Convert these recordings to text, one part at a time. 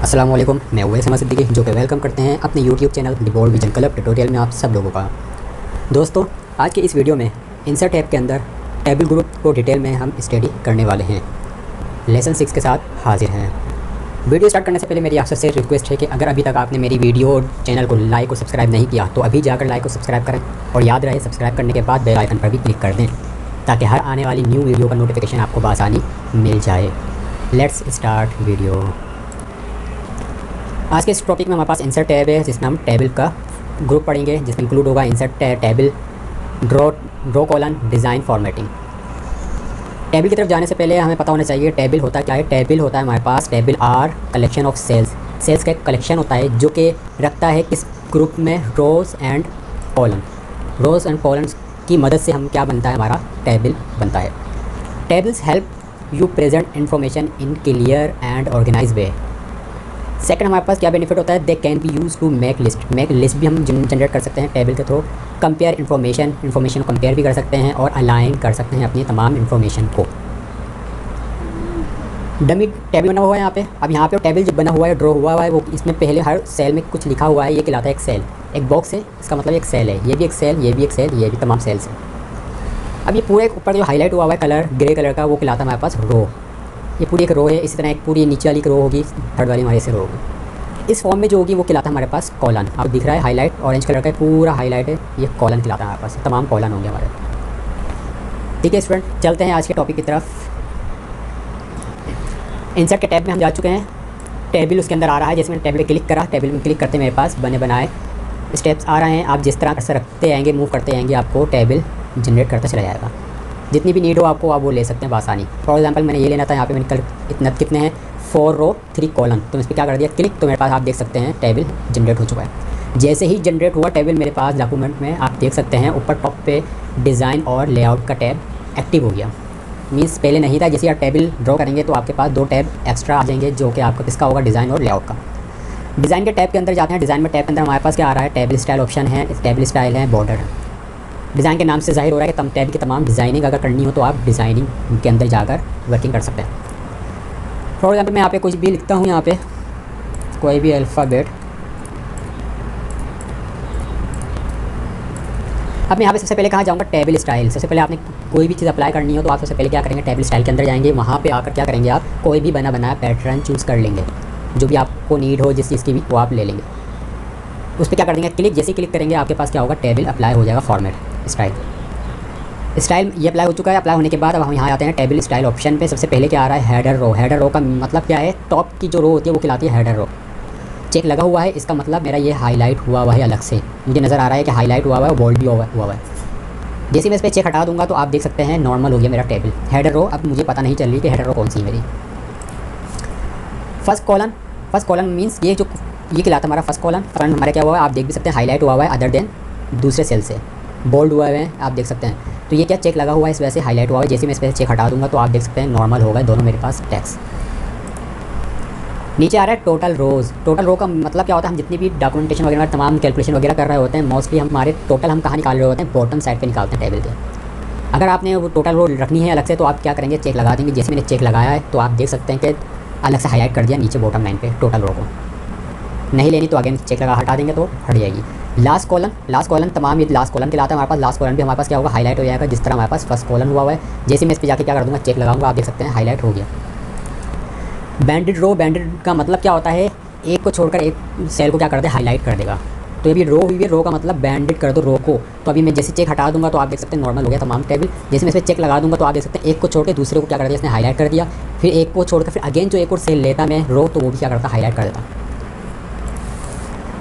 अस्सलाम वालेकुम, मैं उवैस अहमद सिद्दीकी जो कि वेलकम करते हैं अपने YouTube channel the board vision club tutorial में आप सब लोगों का। दोस्तों, आज के इस वीडियो में इंसर्ट ऐप के अंदर टेबल ग्रुप को डिटेल में हम स्टडी करने वाले हैं। लेसन 6 के साथ हाजिर हैं। वीडियो स्टार्ट करने से पहले मेरी आप सबसे रिक्वेस्ट है कि अगर अभी तक आपने मेरी वीडियो और चैनल को लाइक और सब्सक्राइब नहीं किया तो अभी जाकर लाइक और सब्सक्राइब करें, और याद रहे सब्सक्राइब करने के बाद बेल आइकन पर भी क्लिक कर दें ताकि हर आने वाली न्यू वीडियो का नोटिफिकेशन आपको बआसानी मिल जाए। Let's start video. आज के इस टॉपिक में हमारे पास इंसर्ट टैब है जिसमें हम टेबल का ग्रुप पढ़ेंगे, जिसमें इंक्लूड होगा insert table, draw colon, design, formatting. Table की तरफ जाने से पहले हमें पता होना चाहिए टेबल होता क्या है। टेबल होता है हमारे पास, table are collection of cells का एक कलेक्शन होता है जो कि रखता है किस ग्रुप में रोज़ एंड कॉलम्स की मदद से हम क्या बनता है, हमारा टेबल बनता है। Tables help you present information in clear and organise way. Second, हमारे पास क्या बेनिफिट होता है, they can be use to make list भी हम जनरेट कर सकते हैं टेबल के थ्रू। कंपेयर इन्फॉर्मेशन को कंपेयर भी कर सकते हैं और अलाइन कर सकते हैं अपनी तमाम इन्फॉर्मेशन को। डमी टेबल बना हुआ है यहाँ पे। अब यहाँ पे टेबल जो बना हुआ है, ड्रॉ हुआ है, वो इसमें पहले हर सेल में कुछ लिखा हुआ है, ये कहलाता है एक सेल। एक बॉक्स है, इसका मतलब एक सेल है, ये भी एक सेल, ये भी एक सेल, ये भी तमाम सेल्स हैं। अब ये पूरे ऊपर जो हाईलाइट हुआ है कलर ग्रे कलर का, वो कहलाता है हमारे पास रो। ये पूरी एक रो है। इसी तरह एक पूरी नीचे वाली रो होगी, थर्ड वाली हमारे से रो होगी। इस फॉर्म में जो होगी वो कहलाता है हमारे पास कॉलन। अब दिख रहा है हाईलाइट ऑरेंज कलर का, पूरा हाईलाइट है, ये कॉलन कहलाता है हमारे पास। तमाम कॉलन होंगे हमारे। ठीक है स्टूडेंट, चलते हैं आज के टॉपिक की तरफ। इंसर्ट के टैब में हम जा चुके हैं। टेबल उसके अंदर आ रहा है, जैसे मैंने टेबल पर क्लिक करा, टेबल में क्लिक करते मेरे पास बने बनाए स्टेप्स आ रहे हैं। आप जिस तरह से रखते आएंगे, मूव करते आएंगे, आपको टेबल जनरेट करता चला जाएगा। जितनी भी नीड हो आपको आप वो ले सकते हैं बआसानी। फॉर एग्जांपल मैंने ये लेना था, यहाँ पे मैंने इतना कितने हैं 4 रो 3 कॉलम, तो इस पर क्या कर दिया क्लिक, तो मेरे पास आप देख सकते हैं टेबल जनरेट हो चुका है। जैसे ही जनरेट हुआ टेबल मेरे पास डॉक्यूमेंट में, आप देख सकते हैं ऊपर टॉप पे डिज़ाइन और लेआउट का टैब एक्टिव हो गया। मीन्स पहले नहीं था। जैसे आप टेबल ड्रॉ करेंगे तो आपके पास 2 टैब एक्स्ट्रा आ जाएंगे, जो कि आपका किसका होगा, डिज़ाइन और लेआउट का। डिज़ाइन के टैब के अंदर जाते हैं। डिज़ाइन में टैब के अंदर हमारे पास क्या आ रहा है, टेबल स्टाइल ऑप्शन है, टेबल स्टाइल है, बॉर्डर है। डिज़ाइन के नाम से ज़ाहिर हो रहा है कि टैब की तमाम डिज़ाइनिंग अगर करनी हो तो आप डिज़ाइनिंग के अंदर जाकर वर्किंग कर सकते हैं। फॉर एग्जाम्पल मैं यहाँ पे कुछ भी लिखता हूँ, यहाँ पे कोई भी अल्फ़ाबेट। अब मैं यहाँ पे सबसे पहले कहाँ जाऊँगा, टेबल स्टाइल। सबसे पहले आपने कोई भी चीज़ अप्लाई करनी हो तो आप सबसे पहले क्या करेंगे, टेबल स्टाइल के अंदर जाएंगे। वहाँ पे आकर क्या करेंगे, आप कोई भी बना बनाया पैटर्न चूज़ कर लेंगे, जो भी आपको नीड हो जिस चीज़ की भी, वो आप ले लेंगे। उस पर क्या कर देंगे क्लिक। जैसे ही क्लिक करेंगे आपके पास क्या होगा, टेबल अप्लाई हो जाएगा। फॉर्मेट स्टाइल ये अप्लाई हो चुका है। अप्लाई होने के बाद अब हम यहाँ आते हैं टेबल स्टाइल ऑप्शन पे। सबसे पहले क्या आ रहा है, हेडर रो। हेडर रो का मतलब क्या है, टॉप की जो रो होती है वो कहलाती है हेडर रो। चेक लगा हुआ है, इसका मतलब मेरा ये हाईलाइट हुआ है अलग से, मुझे नज़र आ रहा है कि हाईलाइट हुआ है और बोल्ड भी हुआ है। जैसे मैं इस पर चेक हटा दूंगा तो आप देख सकते हैं नॉर्मल हो गया मेरा टेबल हेडर रो। अब मुझे पता नहीं चल रही कि हेडर रो कौन सी है मेरी। फर्स्ट कॉलन मीन्स ये कहलाता है हमारा फर्स्ट कॉलम। फ्रंट हमारा क्या हुआ है, आप देख भी सकते हैं हाईलाइट हुआ है अदर देन दूसरे सेल से, बोल्ड हुआ है, आप देख सकते हैं। तो ये क्या चेक लगा हुआ है, इस वजह से हाईलाइट हुआ है। जैसे मैं इस पर चेक हटा दूंगा तो आप देख सकते हैं नॉर्मल होगा दोनों मेरे पास टैक्स। नीचे आ रहा है टोटल रोज़। टोटल रो का मतलब क्या होता है, हम जितनी भी डॉक्यूमेंटेशन वगैरह तमाम कैलकुलेशन वगैरह कर रहे होते हैं, मोस्टली हमारे टोटल हम कहाँ निकाल रहे होते हैं, बॉटम साइड पे निकालते हैं टेबल के। अगर आपने वो टोटल रो रखनी है अलग से तो आप क्या करेंगे, चेक लगा देंगे। जैसे मैंने चेक लगाया है तो आप देख सकते हैं कि अलग से हाईलाइट कर दिया नीचे बॉटम लाइन पे टोटल रो को। नहीं लेनी तो अगेन चेक लगा हटा देंगे तो हट जाएगी। लास्ट कॉलम तमाम ये लास्ट कॉलम कहलाता है हमारे पास। लास्ट कॉलम भी हमारे पास क्या होगा, हाईलाइट हो जाएगा, जिस तरह हमारे पास फर्स्ट कॉलम हुआ है। जैसे मैं इस पर जाके क्या कर दूँगा, चेक लगाऊंगा, आप देख सकते हैं हाईलाइट हो गया। बैंडेड रो, बैंडेड का मतलब क्या होता है, एक को छोड़कर एक सेल को क्या कर दे, हाईलाइट कर देगा। तो अभी रो हुई है, रो का मतलब बैंडेड कर दो रो को। तो अभी मैं जैसे चेक हटा दूंगा तो आप देख सकते हैं नॉर्मल हो गया तमाम टेबल। जैसे मैं इस पर चेक लगा दूंगा तो आप देख सकते हैं एक को छोड़ के दूसरे को क्या कर दिया, इसने हाईलाइट कर दिया। फिर एक को छोड़कर फिर अगेन जो एक और सेल लेता मैं रो, तो वो भी क्या करता, हाईलाइट कर देता।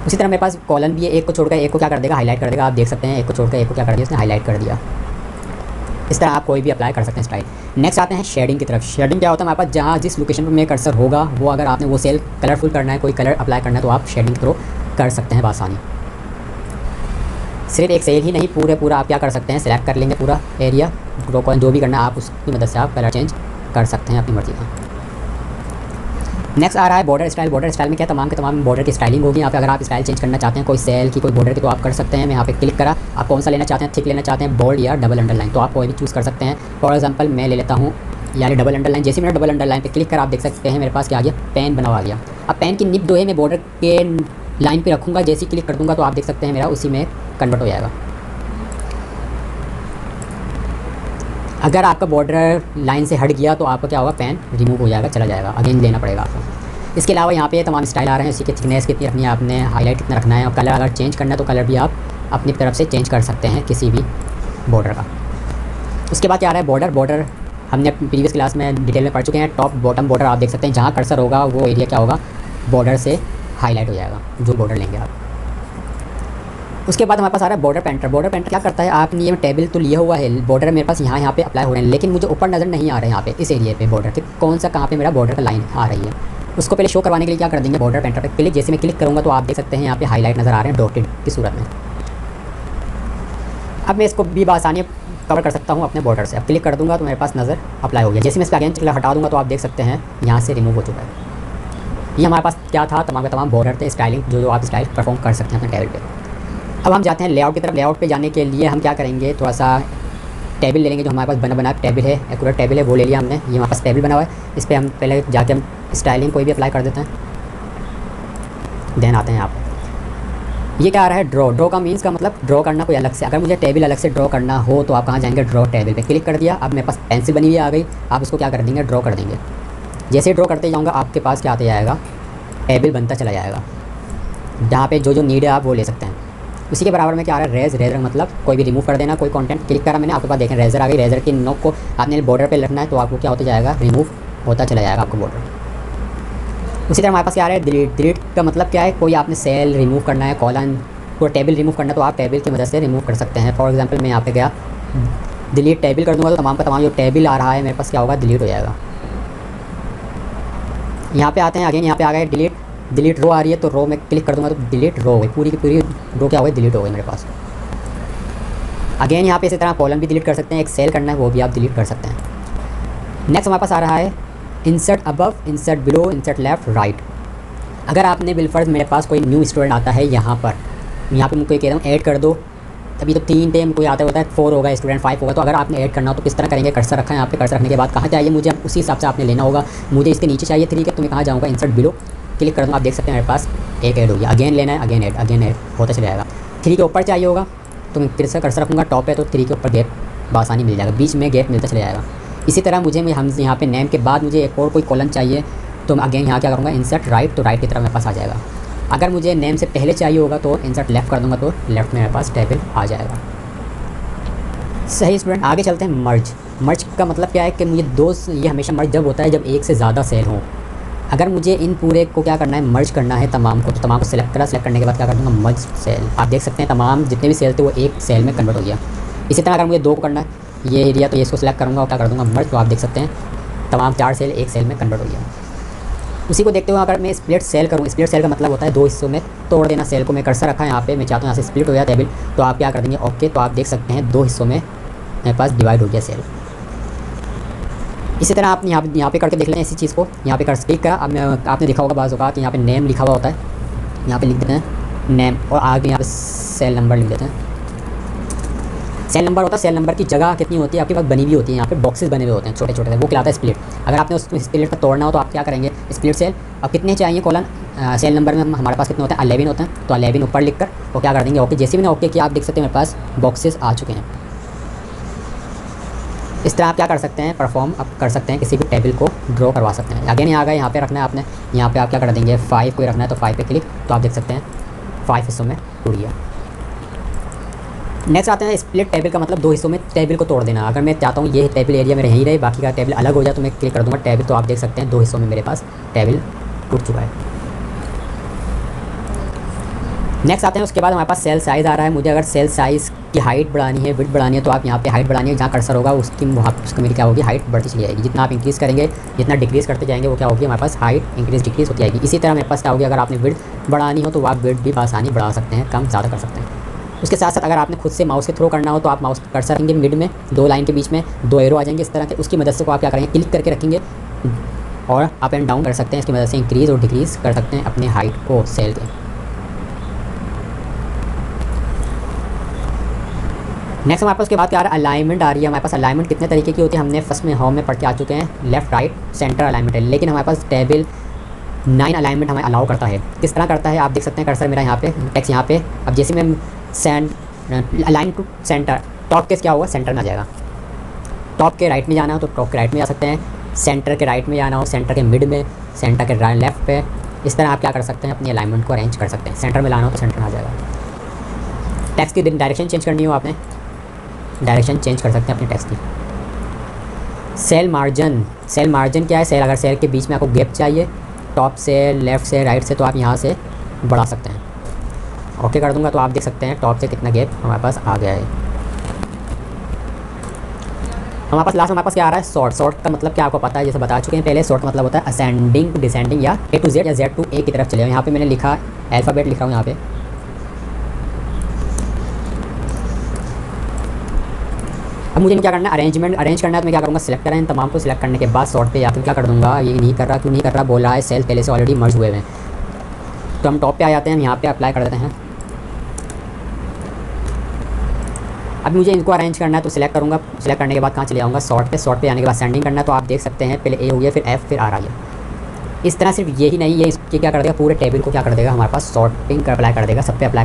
उसी तरह मेरे पास कॉलम भी है, एक को छोड़कर एक को क्या कर देगा, हाईलाइट कर देगा। आप देख सकते हैं एक को छोड़कर एक को क्या कर दिया, उसने हाईलाइट कर दिया। इस तरह आप कोई भी अप्लाई कर सकते हैं स्टाइल। नेक्स्ट आते हैं शेडिंग की तरफ। शेडिंग क्या होता है हमारे पास, जहाँ जिस लोकेशन पर मेरा कर्सर होगा वो अगर आपने वो सेल कलरफुल करना है, कोई कलर अप्लाई करना है तो आप शेडिंग थ्रू कर सकते हैं बआसानी। सिर्फ एक सेल ही नहीं, पूरा आप क्या कर सकते हैं, सेलेक्ट कर लेंगे पूरा एरिया, जो भी करना है आप उसकी मदद से आप कलर चेंज कर सकते हैं अपनी मर्जी का। नेक्स्ट आ रहा है बॉर्डर स्टाइल। बॉर्डर स्टाइल में क्या तमाम के तमाम बॉर्डर की स्टाइलिंग होगी। यहाँ पे अगर आप स्टाइल चेंज करना चाहते हैं कोई सेल की, कोई बॉर्डर की, तो आप कर सकते हैं। मैं यहाँ पे क्लिक करा, आप कौन सा लेना चाहते हैं, थिक लेना चाहते हैं, बोल्ड या डबल अंडरलाइन, तो आप कोई भी चूज़ कर सकते हैं। फॉर एग्जांपल मैं ले लेता हूँ यानी डबल अंडरलाइन। जैसे मैंने डबल अंडरलाइन पे क्लिक करा, आप देख सकते हैं मेरे पास क्या आ गया, पेन बना हुआ आ गया। अब पेन की निब जो है मैं बॉर्डर के लाइन पे रखूँगा, जैसे ही क्लिक कर दूँगा तो आप देख सकते हैं मेरा उसी में कन्वर्ट हो जाएगा। अगर आपका बॉर्डर लाइन से हट गया तो आपका क्या होगा, पेन रिमूव हो जाएगा, चला जाएगा, अगेन लेना पड़ेगा आपको। इसके अलावा यहाँ पे तमाम स्टाइल आ रहे हैं, उसी के थिकनेस कितनी रखनी है आपने, हाईलाइट कितना रखना है, और कलर अगर चेंज करना है तो कलर भी आप अपनी तरफ से चेंज कर सकते हैं किसी भी बॉर्डर का। उसके बाद क्या आ रहा है, बॉर्डर हमने प्रीवियस क्लास में डिटेल में पढ़ चुके हैं। टॉप बॉटम बॉर्डर आप देख सकते हैं, जहाँ कर्सर होगा वो एरिया क्या होगा, बॉर्डर से हाईलाइट हो जाएगा जो बॉर्डर लेंगे आप। उसके बाद हमारे पास आ रहा है बॉर्डर पेंटर। बॉर्डर पेंटर क्या करता है, आपने ये टेबल तो लिया हुआ है, बॉर्डर मेरे पास यहाँ पे अप्लाई हो रहे हैं, लेकिन मुझे ऊपर नज़र नहीं आ रहा है यहाँ पे इस एरिया पे बॉर्डर के कौन सा कहाँ पे मेरा बॉर्डर का लाइन आ रही है। उसको पहले शो करवाने के लिए क्या कर देंगे, बॉर्डर पेंटर पे क्लिक, जैसे मैं क्लिक करूँगा तो आप देख सकते हैं यहाँ पे हाईलाइट नज़र आ रहे हैं डॉटेड की सूरत में। अब मैं इसको भी आसानी कवर कर सकता हूँ अपने बॉर्डर से। अब क्लिक कर दूँगा तो मेरे पास नज़र अप्लाई हो गया। जैसे मैं इस पर अगेन हटा दूँगा तो आप देख सकते हैं यहाँ से रिमूव हो चुका है। ये हमारे पास क्या था, तमाम के तमाम बॉर्डर थे, स्टाइलिंग जो आप स्टाइल परफॉर्म कर सकते हैं अपने टेबल पे। अब हम जाते हैं लेआउट की तरफ। लेआउट पे जाने के लिए हम क्या करेंगे, थोड़ा सा टेबल ले लेंगे जो हमारे पास बना टेबल है, एक्यूरेट टेबल है, वो ले लिया हमने। ये हमारे पास टेबल बना हुआ है, इस पर हम पहले जाके हम स्टाइलिंग कोई भी अप्लाई कर देते हैं, देन आते हैं यहाँ पर। ये क्या आ रहा है, ड्रॉ का मीन्स का मतलब ड्रॉ करना कोई अलग से। अगर मुझे टेबल अलग से ड्रॉ करना हो तो आप कहाँ जाएंगे, ड्रॉ टेबल पे क्लिक कर दिया। अब मेरे पास पेंसिल बनी हुई आ गई, आप इसको क्या कर देंगे, ड्रॉ कर देंगे। जैसे ड्रॉ करते जाऊँगा आपके पास क्या आता जाएगा, टेबल बनता चला जाएगा, जहाँ पे जो नीड है आप वो ले सकते हैं। उसी के बराबर में क्या आ रहा है, रेजर मतलब कोई भी रिमूव कर देना, कोई कंटेंट क्लिक करा मैंने, आपके पास देखें रेजर आ गई। रेजर की नोक को आपने बॉर्डर पे रखना है तो आपको क्या होता जाएगा, रिमूव होता चला जाएगा आपको बॉर्डर। उसी तरह हमारे पास क्या आ रहा है, डिलीट का मतलब क्या है, कोई आपने सेल रिमूव करना है, कॉलन को टेबल रिमूव करना तो आप टेबल की मदद से रिमूव कर सकते हैं। फॉर एग्जांपल मैं यहाँ पे गया डिलीट टेबल कर दूँगा तो तमाम का तमाम जो टेबल आ रहा है मेरे पास क्या होगा, डिलीट हो जाएगा। यहाँ पे आते हैं अगेन, यहाँ पे आ गए डिलीट रो आ रही है तो रो में क्लिक कर दूँगा तो डिलीट रो हो गई, पूरी की पूरी रो क्या हो गई, डिलीट हो गई मेरे पास। अगेन यहाँ पे इसी तरह कॉलम भी डिलीट कर सकते हैं, एक सेल करना है वो भी आप डिलीट कर सकते हैं। नेक्स्ट हमारे पास आ रहा है insert above, insert below, insert left right. अगर आपने बिलफर्ज मेरे पास कोई न्यू स्टूडेंट आता है यहाँ पे मैं कोई कह रहा हूँ ऐड कर दो, तभी तो 3 टाइम कोई आता होता है, 4 होगा स्टूडेंट, 5 होगा। तो अगर आपने ऐड करना हो तो किस तरह करेंगे, कर्सर रखा है यहाँ पे, कर्सर रखने के बाद कहाँ चाहिए मुझे, उसी हिसाब से आपने लेना होगा। मुझे इसके नीचे चाहिए 3 के, तो मैं कहाँ जाऊँगा, इंसर्ट बिलो क्लिक कर दूँगा, आप देख सकते हैं मेरे पास एक ऐड हो गया। अगेन लेना है, अगेन ऐड होता चला जाएगा। 3 के ऊपर चाहिए होगा तो मैं फिर से कर्सर रखूँगा टॉप पे, तो 3 के ऊपर गैप बासानी मिल जाएगा, बीच में गैप मिलता चला जाएगा। इसी तरह हम यहाँ पे नेम के बाद मुझे एक और कोई कॉलम चाहिए तो मैं अगेन यहाँ क्या करूँगा, इंसर्ट राइट, तो राइट की तरफ मेरे पास आ जाएगा। अगर मुझे नेम से पहले चाहिए होगा तो इंसर्ट लेफ़्ट कर दूँगा तो लेफ़्ट में मेरे पास टेबल आ जाएगा। सही स्टूडेंट, आगे चलते हैं मर्ज का मतलब क्या है कि मुझे ये हमेशा मर्ज जब होता है जब एक से ज़्यादा सेल हों। अगर मुझे इन पूरे को क्या करना है, मर्ज करना है तमाम को, तो तमाम को सेलेक्ट करने के बाद क्या कर दूँगा, मर्ज सेल। आप देख सकते हैं तमाम जितने भी सेल थे वो एक सेल में कन्वर्ट हो गया। इसी तरह अगर मुझे 2 को करना है ये एरिया, तो ये इसको सेलेक्ट करूँगा और क्या कर दूँगा, मर्ज, तो आप देख सकते हैं तमाम 4 सेल एक सेल में कन्वर्ट हो गया। उसी को देखते हुए अगर मैं स्प्लिट सेल करूँ, स्प्लिट सेल का मतलब होता है 2 हिस्सों में तोड़ देना सेल को। मैं कर्सर रखा है यहाँ पे, मैं चाहता हूँ यहाँ से स्प्लिट हो गया टेबल, तो आप क्या कर देंगे, ओके, तो आप देख सकते हैं 2 हिस्सों में मेरे पास डिवाइड हो गया सेल। इसी तरह आप यहाँ पे करके देख लें इसी चीज़ को। यहाँ पे कर क्लिक करा, अब आपने देखा होगा बाज़ होगा कि यहाँ पे नेम लिखा हुआ होता है, यहाँ पे लिख देते हैं नेम, और आगे यहाँ पे सेल नंबर लिख देते हैं। सेल नंबर होता है, सेल नंबर की जगह कितनी होती है आपके पास बनी हुई होती है, यहाँ पे बॉक्सेस बने हुए होते हैं छोटे छोटे से, वो कहलाता है स्प्लिट। अगर आपने उस स्प्लिट को तोड़ना हो तो आप क्या करेंगे, स्प्लिट सेल। अब कितने चाहिए कॉलन, सेल नंबर में हमारे पास कितने होते हैं, 11 होते हैं, तो 11 ऊपर लिख कर वो क्या कर देंगे, ओके। जैसे भी मैंने ओके किया आप देख सकते हैं मेरे पास बॉक्सेस आ चुके हैं। इस तरह आप क्या कर सकते हैं, परफॉर्म आप कर सकते हैं, किसी भी टेबल को ड्रॉ करवा सकते हैं। अगेन यहाँ गए, यहाँ पे रखना है आपने, यहाँ पे आप क्या कर देंगे, 5 को रखना है तो 5 पे क्लिक, तो आप देख सकते हैं 5 हिस्सों में टूट गया। नेक्स्ट आते हैं स्प्लिट टेबल का मतलब 2 हिस्सों में टेबल को तोड़ देना। अगर मैं चाहता हूँ ये टेबल एरिया मेरे यहीं रहे, बाकी का टेबल अलग हो जाए, तो मैं क्लिक कर दूँगा टेबल, तो आप देख सकते हैं 2 हिस्सों में मेरे पास टेबल टूट चुका है। नेक्स्ट आते हैं, उसके बाद हमारे पास सेल साइज़ आ रहा है। मुझे अगर सेल साइज़ की हाइट बढ़ानी है, विड्थ बढ़ानी है, तो आप यहाँ पे हाइट बढ़ानी है, जहाँ कर्सर होगा उसकी मेरी क्या होगी, हाइट बढ़ती चली जाएगी। जितना आप इंक्रीज़ करेंगे, जितना डिक्रीज़ करते जाएंगे, वो क्या होगी, हमारे पास हाइट इंक्रीज़ डिक्रीज़ होती जाएगी। इसी तरह मेरे पास क्या होगी, अगर आपने विड्थ बढ़ानी हो तो आप विड्थ भी आसानी बढ़ा सकते हैं, कम ज़्यादा कर सकते हैं। उसके साथ साथ अगर आपने खुद से माउस के थ्रो करना हो तो आप माउस कर्सर रखेंगे मिड में, 2 लाइन के बीच में 2 एरो आ जाएंगे इस तरह के, उसकी मदद से को आप क्या करेंगे, क्लिक करके रखेंगे और अप एंड डाउन कर सकते हैं। इसकी मदद से इंक्रीज़ और डिक्रीज़ कर सकते हैं अपने हाइट को सेल के। नेक्स्ट हमारे पास उसके बाद क्या आ रहा है, अलाइनमेंट आ रही है। हमारे पास अलाइनमेंट कितने तरीके की होती है, हमने फर्स्ट में होम में पढ़ के आ चुके हैं, लेफ्ट राइट सेंटर अलाइनमेंट है। लेकिन हमारे पास टेबल 9 अलाइनमेंट हमें अलाउ करता है। किस तरह करता है आप देख सकते हैं, कर्सर मेरा यहाँ पे, टेक्स्ट यहाँ पे। अब जैसे मैं align to centre, top case क्या होगा, सेंटर में आ जाएगा। टॉप के राइट में जाना हो तो टॉप के राइट में जा सकते हैं, सेंटर के राइट में जाना हो सेंटर के मिड में, सेंटर के लेफ्ट पे। इस तरह आप क्या कर सकते हैं, अपनी अलाइनमेंट को अरेंज कर सकते हैं। सेंटर में लाना हो तो सेंटर में आ जाएगा। टेक्स्ट की डायरेक्शन चेंज करनी हो आपने, डायरेक्शन चेंज कर सकते हैं अपने टेक्स्ट की। सेल मार्जिन, सेल मार्जिन क्या है, सेल अगर सेल के बीच में आपको गैप चाहिए टॉप से, लेफ़्ट से, राइट से, तो आप यहाँ से बढ़ा सकते हैं। ओके कर दूंगा तो आप देख सकते हैं टॉप से कितना गैप हमारे पास आ गया है। हमारे पास लास्ट में हमारे पास क्या आ रहा है, शॉर्ट। शॉर्ट का मतलब क्या आपको पता है, जैसे बता चुके हैं पहले। शॉर्ट का मतलब होता है असेंडिंग टू डिसेंडिंग, या A to Z या Z to A की तरफ चले जाओ। यहाँ पे मैंने लिखा अल्फ़ाबेट लिख रहा हूँ यहाँ पे। अब मुझे क्या करना है, अरेंज करना है। तो मैं क्या करूँगा, सिलेक्ट करें इन तमाम को। सिलेक्ट करने के बाद शॉर्ट पे या फिर क्या कर दूँगा, ये नहीं कर रहा, क्यों नहीं कर रहा, बोल रहा है सेल पहले से ऑलरेडी मर्ज हुए हैं। तो हम टॉप पे आ जाते हैं, यहाँ पे अप्लाई कर देते हैं। अब मुझे इनको अरेंज करना है तो सिलेक्ट करूँगा। सिलेक्ट करने के बाद कहाँ चले जाऊँगा, शॉर्ट पे। शॉर्ट पे आने के बाद सेंडिंग करना है। तो आप देख सकते हैं पहले A हो गया, फिर F, फिर R आ गया। इस तरह सिर्फ यही नहीं, ये इसके क्या कर देगा, पूरे टेबल को क्या कर देगा, हमारे पास सॉर्टिंग कर अप्लाई कर देगा, सब पे अप्लाई कर